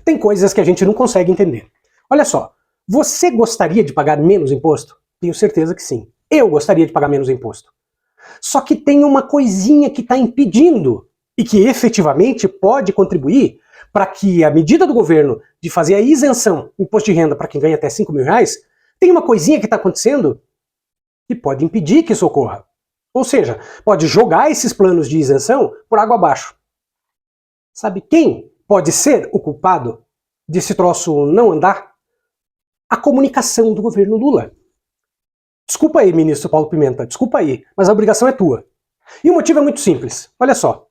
tem coisas que a gente não consegue entender. Olha só, você gostaria de pagar menos imposto? Tenho certeza que sim. Eu gostaria de pagar menos imposto. Só que tem uma coisinha que está impedindo e que efetivamente pode contribuir para que a medida do governo de fazer a isenção do imposto de renda para quem ganha até 5 mil reais, tem uma coisinha que está acontecendo que pode impedir que isso ocorra. Ou seja, pode jogar esses planos de isenção por água abaixo. Sabe quem pode ser o culpado desse troço não andar? A comunicação do governo Lula. Desculpa aí, ministro Paulo Pimenta, desculpa aí, mas a obrigação é tua. E o motivo é muito simples. Olha só,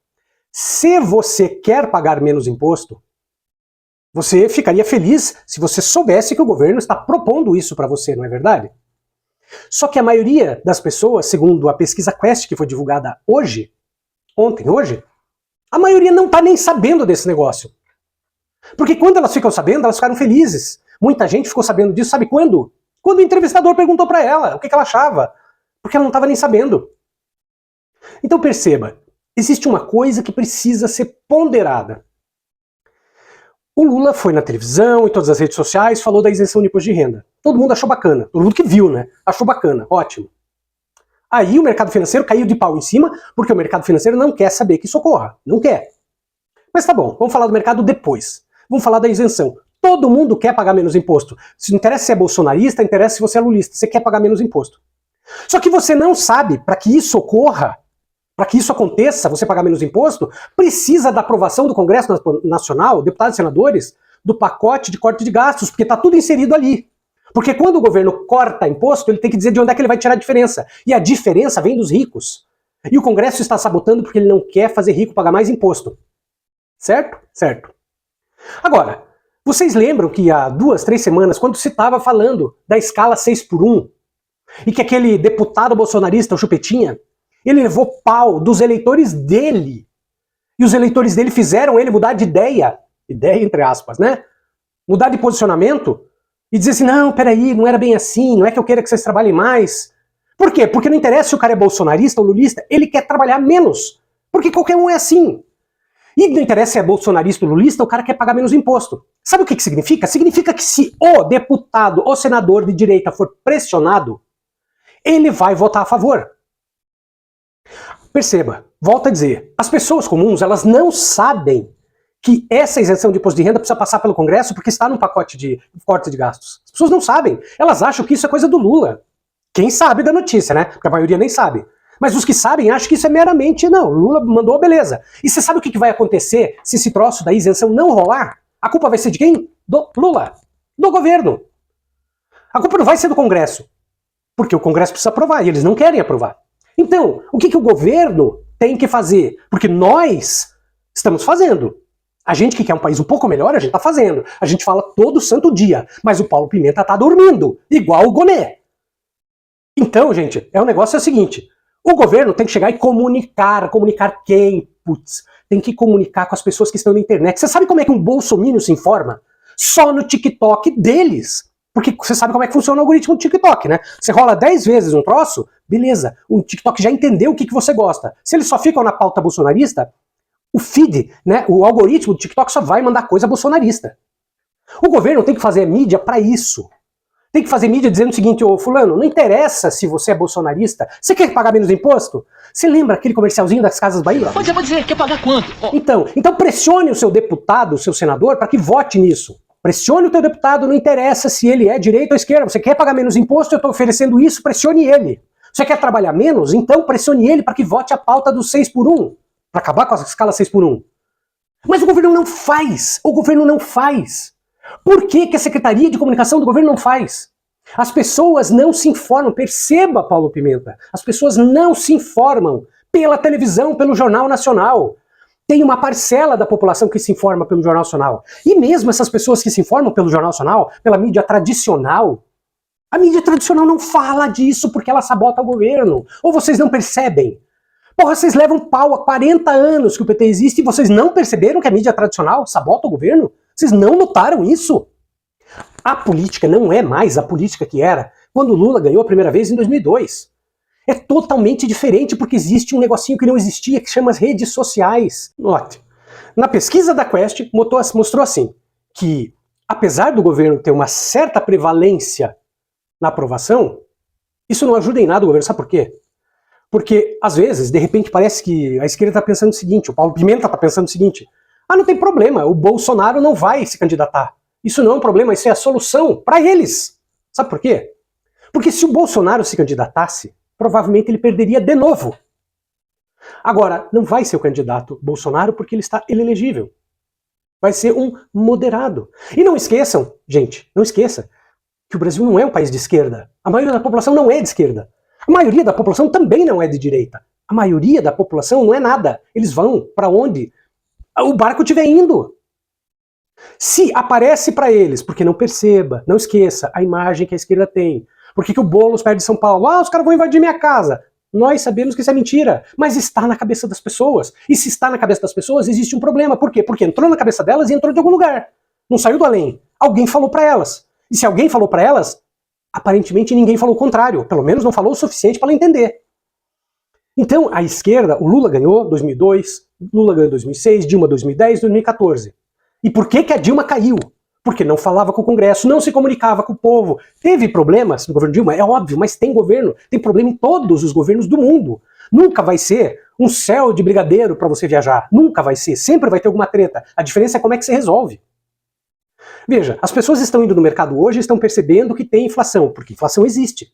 se você quer pagar menos imposto, você ficaria feliz se você soubesse que o governo está propondo isso para você, não é verdade? Só que a maioria das pessoas, segundo a pesquisa Quest que foi divulgada hoje, a maioria não está nem sabendo desse negócio. Porque quando elas ficam sabendo, elas ficaram felizes. Muita gente ficou sabendo disso, sabe quando? Quando o entrevistador perguntou para ela o que ela achava. Porque ela não estava nem sabendo. Então perceba, existe uma coisa que precisa ser ponderada. O Lula foi na televisão e todas as redes sociais, falou da isenção de imposto de renda. Todo mundo achou bacana. Todo mundo que viu, né? Achou bacana, ótimo. Aí o mercado financeiro caiu de pau em cima, porque o mercado financeiro não quer saber que isso ocorra. Não quer. Mas tá bom, vamos falar do mercado depois. Vamos falar da isenção. Todo mundo quer pagar menos imposto. Se não interessa se é bolsonarista, interessa se você é lulista. Você quer pagar menos imposto. Só que você não sabe, para que isso ocorra, para que isso aconteça, você pagar menos imposto, precisa da aprovação do Congresso Nacional, deputados e senadores, do pacote de corte de gastos, porque está tudo inserido ali. Porque quando o governo corta imposto, ele tem que dizer de onde é que ele vai tirar a diferença. E a diferença vem dos ricos. E o Congresso está sabotando porque ele não quer fazer rico pagar mais imposto. Certo? Certo. Agora, vocês lembram que há 2, 3 semanas, quando se estava falando da escala 6x1, e que aquele deputado bolsonarista, o Chupetinha, ele levou pau dos eleitores dele. E os eleitores dele fizeram ele mudar de ideia entre aspas, né? Mudar de posicionamento e dizer assim, não, peraí, não era bem assim, não é que eu queira que vocês trabalhem mais. Por quê? Porque não interessa se o cara é bolsonarista ou lulista, ele quer trabalhar menos. Porque qualquer um é assim. E não interessa se é bolsonarista ou lulista, o cara quer pagar menos imposto. Sabe o que significa? Significa que se o deputado ou senador de direita for pressionado, ele vai votar a favor. Perceba, volto a dizer, as pessoas comuns, elas não sabem que essa isenção de imposto de renda precisa passar pelo Congresso porque está num pacote de corte de gastos. As pessoas não sabem, elas acham que isso é coisa do Lula. Quem sabe da notícia, né? Porque a maioria nem sabe. Mas os que sabem acham que isso é meramente, não, Lula mandou, beleza. E você sabe o que vai acontecer se esse troço da isenção não rolar? A culpa vai ser de quem? Do Lula, do governo. A culpa não vai ser do Congresso, porque o Congresso precisa aprovar e eles não querem aprovar. Então, o que o governo tem que fazer? Porque nós estamos fazendo. A gente que quer um país um pouco melhor, a gente está fazendo. A gente fala todo santo dia, mas o Paulo Pimenta está dormindo, igual o Gonê. Então, gente, o negócio é o seguinte, o governo tem que chegar e comunicar quem? Putz, tem que comunicar com as pessoas que estão na internet. Você sabe como é que um bolsominion se informa? Só no TikTok deles. Porque você sabe como é que funciona o algoritmo do TikTok, né? Você rola 10 vezes um troço, beleza, o TikTok já entendeu o que você gosta. Se eles só ficam na pauta bolsonarista, o feed, né, o algoritmo do TikTok só vai mandar coisa bolsonarista. O governo tem que fazer mídia para isso. Tem que fazer mídia dizendo o seguinte, ô fulano, não interessa se você é bolsonarista, você quer pagar menos imposto? Você lembra aquele comercialzinho das Casas Bahia? Pode dizer, quer pagar quanto? Oh. Então pressione o seu deputado, o seu senador, para que vote nisso. Pressione o teu deputado, não interessa se ele é direita ou esquerda. Você quer pagar menos imposto, eu estou oferecendo isso, pressione ele. Você quer trabalhar menos? Então pressione ele para que vote a pauta do 6x1, para acabar com a escala 6x1. Mas o governo não faz. O governo não faz. Por que a Secretaria de Comunicação do governo não faz? As pessoas não se informam. Perceba, Paulo Pimenta. As pessoas não se informam pela televisão, pelo Jornal Nacional. Tem uma parcela da população que se informa pelo Jornal Nacional. E mesmo essas pessoas que se informam pelo Jornal Nacional, pela mídia tradicional, a mídia tradicional não fala disso porque ela sabota o governo. Ou vocês não percebem? Porra, vocês levam pau há 40 anos que o PT existe e vocês não perceberam que a mídia tradicional sabota o governo? Vocês não notaram isso? A política não é mais a política que era quando o Lula ganhou a primeira vez em 2002. É totalmente diferente porque existe um negocinho que não existia que chama as redes sociais. Note, na pesquisa da Quest mostrou assim, que, apesar do governo ter uma certa prevalência na aprovação, isso não ajuda em nada o governo. Sabe por quê? Porque, às vezes, de repente, parece que a esquerda está pensando o seguinte, o Paulo Pimenta está pensando o seguinte, não tem problema, o Bolsonaro não vai se candidatar. Isso não é um problema, isso é a solução para eles. Sabe por quê? Porque se o Bolsonaro se candidatasse, provavelmente ele perderia de novo. Agora, não vai ser o candidato Bolsonaro porque ele está inelegível. Vai ser um moderado. E não esqueçam, gente, não esqueça, que o Brasil não é um país de esquerda. A maioria da população não é de esquerda. A maioria da população também não é de direita. A maioria da população não é nada. Eles vão para onde o barco estiver indo. Se aparece para eles, porque não perceba, não esqueça a imagem que a esquerda tem. Por que o Boulos perde São Paulo? Os caras vão invadir minha casa. Nós sabemos que isso é mentira, mas está na cabeça das pessoas. E se está na cabeça das pessoas, existe um problema. Por quê? Porque entrou na cabeça delas e entrou de algum lugar. Não saiu do além. Alguém falou para elas. E se alguém falou para elas, aparentemente ninguém falou o contrário. Pelo menos não falou o suficiente para ela entender. Então, a esquerda, o Lula ganhou em 2002, Lula ganhou em 2006, Dilma 2010, 2014. E por que a Dilma caiu? Porque não falava com o Congresso, não se comunicava com o povo. Teve problemas no governo Dilma, é óbvio, mas tem governo, tem problema em todos os governos do mundo. Nunca vai ser um céu de brigadeiro para você viajar. Nunca vai ser, sempre vai ter alguma treta. A diferença é como é que você resolve. Veja, as pessoas estão indo no mercado hoje e estão percebendo que tem inflação, porque inflação existe.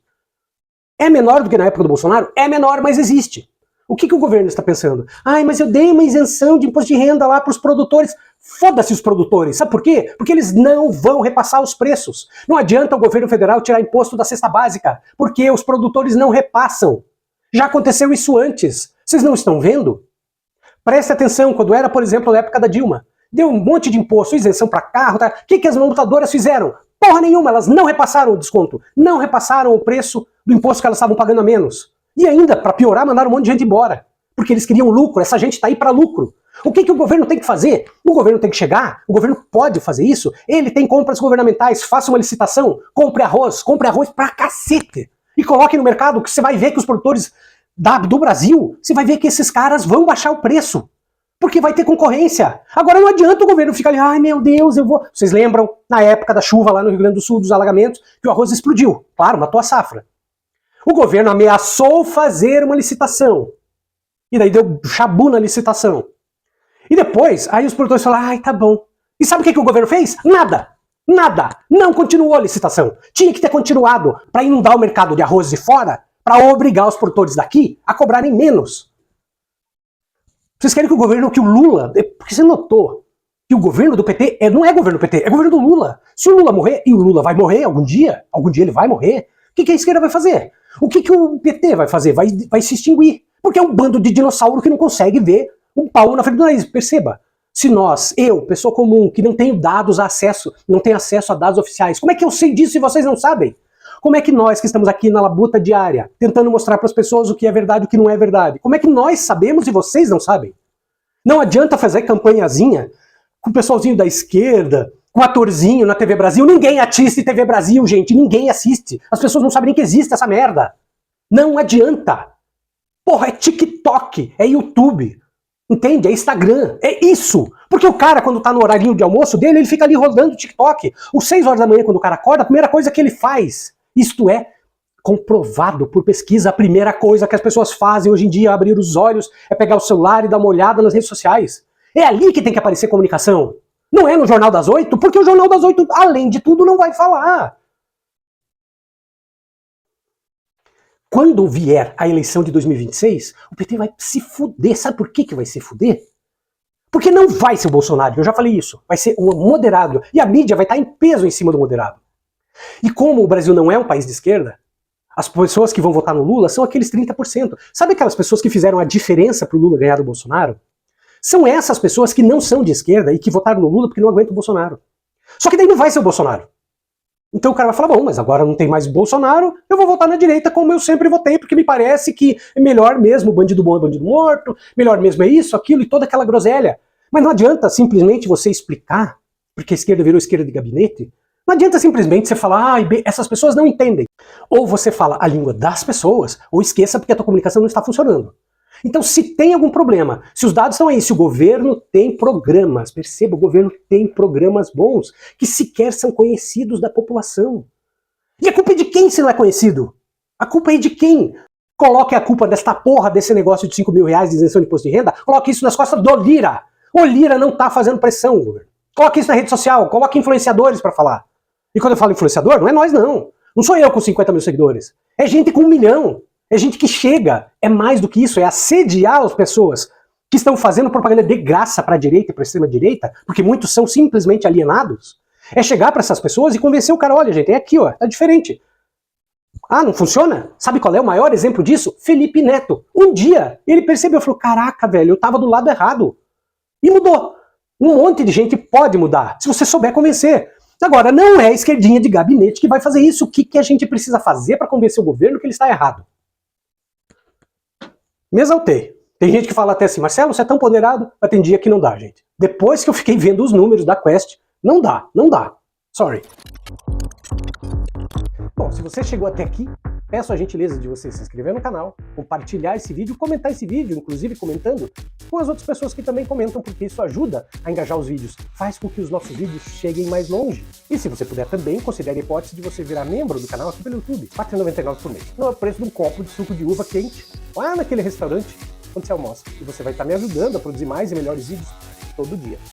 É menor do que na época do Bolsonaro? É menor, mas existe. O que o governo está pensando? Mas eu dei uma isenção de imposto de renda lá para os produtores. Foda-se os produtores. Sabe por quê? Porque eles não vão repassar os preços. Não adianta o governo federal tirar imposto da cesta básica, porque os produtores não repassam. Já aconteceu isso antes. Vocês não estão vendo? Preste atenção, quando era, por exemplo, na época da Dilma. Deu um monte de imposto, isenção para carro, tá? O que as montadoras fizeram? Porra nenhuma, elas não repassaram o desconto. Não repassaram o preço do imposto que elas estavam pagando a menos. E ainda, para piorar, mandaram um monte de gente embora. Porque eles queriam lucro, essa gente está aí para lucro. O que o governo tem que fazer? O governo tem que chegar, o governo pode fazer isso, ele tem compras governamentais, faça uma licitação, compre arroz pra cacete. E coloque no mercado que você vai ver que os produtores do Brasil, você vai ver que esses caras vão baixar o preço. Porque vai ter concorrência. Agora não adianta o governo ficar ali, ai meu Deus, eu vou... Vocês lembram, na época da chuva lá no Rio Grande do Sul, dos alagamentos, que o arroz explodiu. Claro, matou a safra. O governo ameaçou fazer uma licitação. E daí deu chabu na licitação. E depois, aí os produtores falaram, ai, tá bom. E sabe o que o governo fez? Nada. Nada. Não continuou a licitação. Tinha que ter continuado para inundar o mercado de arroz de fora, para obrigar os produtores daqui a cobrarem menos. Vocês querem que o governo, que o Lula... Porque você notou que o governo do PT não é governo do PT, é governo do Lula. Se o Lula morrer, e o Lula vai morrer algum dia ele vai morrer, o que a esquerda vai fazer? O que o PT vai fazer? Vai se extinguir. Porque é um bando de dinossauro que não consegue ver um pau na frente do nariz. Perceba, se eu, pessoa comum, que não tenho não tenho acesso a dados oficiais, como é que eu sei disso se vocês não sabem? Como é que nós que estamos aqui na labuta diária, tentando mostrar para as pessoas o que é verdade e o que não é verdade, como é que nós sabemos e vocês não sabem? Não adianta fazer campanhazinha com o pessoalzinho da esquerda, com o atorzinho na TV Brasil. Ninguém assiste TV Brasil, gente, ninguém assiste. As pessoas não sabem nem que existe essa merda. Não adianta. Porra, é TikTok, é YouTube. Entende? É Instagram, é isso. Porque o cara, quando tá no horário de almoço dele, ele fica ali rodando o TikTok. Às 6 horas da manhã, quando o cara acorda, a primeira coisa que ele faz, isto é comprovado por pesquisa, a primeira coisa que as pessoas fazem hoje em dia, abrir os olhos, é pegar o celular e dar uma olhada nas redes sociais. É ali que tem que aparecer comunicação. Não é no Jornal das 8, porque o Jornal das 8, além de tudo, não vai falar. Quando vier a eleição de 2026, o PT vai se fuder. Sabe por que vai se fuder? Porque não vai ser o Bolsonaro, eu já falei isso. Vai ser um moderado. E a mídia vai estar em peso em cima do moderado. E como o Brasil não é um país de esquerda, as pessoas que vão votar no Lula são aqueles 30%. Sabe aquelas pessoas que fizeram a diferença para o Lula ganhar do Bolsonaro? São essas pessoas que não são de esquerda e que votaram no Lula porque não aguentam o Bolsonaro. Só que daí não vai ser o Bolsonaro. Então o cara vai falar, bom, mas agora não tem mais Bolsonaro, eu vou votar na direita como eu sempre votei, porque me parece que é melhor mesmo bandido bom é bandido morto, melhor mesmo é isso, aquilo e toda aquela groselha. Mas não adianta simplesmente você explicar, porque a esquerda virou esquerda de gabinete, não adianta simplesmente você falar, essas pessoas não entendem. Ou você fala a língua das pessoas, ou esqueça porque a tua comunicação não está funcionando. Então, se tem algum problema, se os dados estão aí, se o governo tem programas, perceba, o governo tem programas bons, que sequer são conhecidos da população. E a culpa é de quem se não é conhecido? A culpa é de quem? Coloque a culpa desta porra desse negócio de 5 mil reais de isenção de imposto de renda, coloque isso nas costas do Lira. O Lira não tá fazendo pressão, governo. Coloque isso na rede social, coloque influenciadores para falar. E quando eu falo influenciador, não é nós não. Não sou eu com 50 mil seguidores. É gente com 1 milhão. É gente que chega. É mais do que isso. É assediar as pessoas que estão fazendo propaganda de graça para a direita e para a extrema-direita, porque muitos são simplesmente alienados. É chegar para essas pessoas e convencer o cara, olha gente, é aqui, ó, tá diferente. Ah, não funciona? Sabe qual é o maior exemplo disso? Felipe Neto. Um dia ele percebeu, falou, caraca, velho, eu tava do lado errado. E mudou. Um monte de gente pode mudar, se você souber convencer. Agora, não é a esquerdinha de gabinete que vai fazer isso. O que a gente precisa fazer para convencer o governo que ele está errado? Me exaltei. Tem gente que fala até assim, Marcelo, você é tão ponderado, mas tem dia que não dá, gente. Depois que eu fiquei vendo os números da Quest, não dá, não dá. Sorry. Bom, se você chegou até aqui, peço a gentileza de você se inscrever no canal, compartilhar esse vídeo, comentar esse vídeo, inclusive comentando com as outras pessoas que também comentam, porque isso ajuda a engajar os vídeos, faz com que os nossos vídeos cheguem mais longe. E se você puder também, considere a hipótese de você virar membro do canal aqui pelo YouTube, R$ 4,99 por mês. Não é o preço de um copo de suco de uva quente lá naquele restaurante onde você almoça. E você vai estar me ajudando a produzir mais e melhores vídeos todo dia.